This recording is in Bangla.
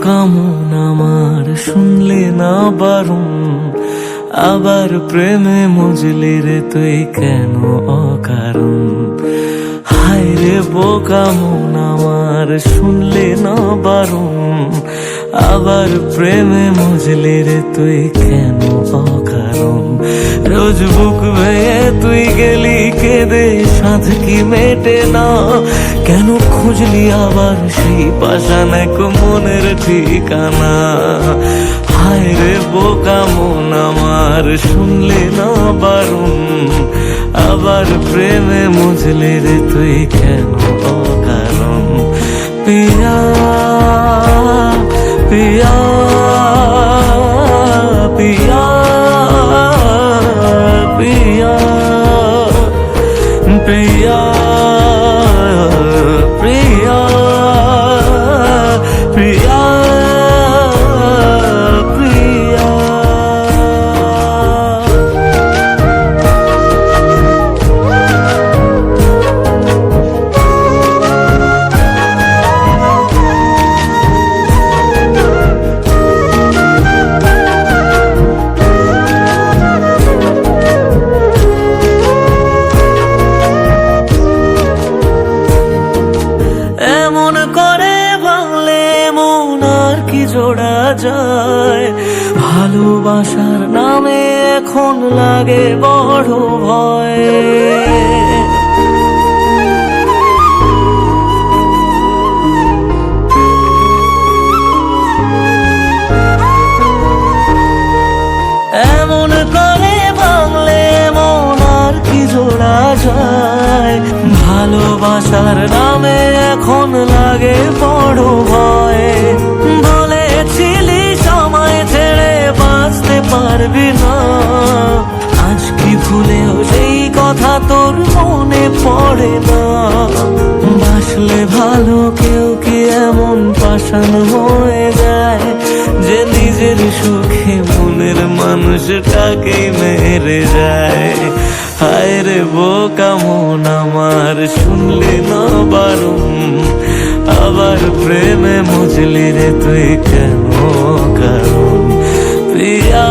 বোকা মন আমার শুনলে না বারণ, আবার প্রেমে মজলি রে তুই কেন অকারণ। হায় রে বোকা মন আমার শুনলে না বারণ, আবার প্রেমে মজলি রে তুই কেন অকারণ। রোজ বুক ভেঙে তুই গেলি কেঁদে, সাধ কি মেটে না, কেন খুঁজলি আবার সেই পাষাণ এক মনের ঠিকানা। হায় রে বোকা মন আমার শুনলে না বারণ, আবার প্রেমে মজলে রে তুই কেন অকারণ। পিয়া পিয়া পিয়া পিয়া পিয়া প্রিয়া প্রিয়া প্রিয়া। এমন করে ভাঙলে মন আর কি জোড়া যায়, ভালোবাসার নামে এখন লাগে বড় ভয়। এমন করে ভাঙলে মন আর কি জোড়া যায়, ভালোবাসার নামে এখন লাগে বড় ভয়। বলেছিলি সময় ছেড়ে বাঁচতে পারবি না, আজ কি ভুলেও সেই কথা তোর মনে পড়ে না। বাসলে ভালো কেউ কি এমন পাষাণ হয়ে যায়, যে নিজের সুখে মনের মানুষটাকে মেরে যায়। হায় রে বোকা মন আমার শুনলি না বারণ, আবার প্রেমে মজলি রে তুই কেন কারণ। প্রিয়া।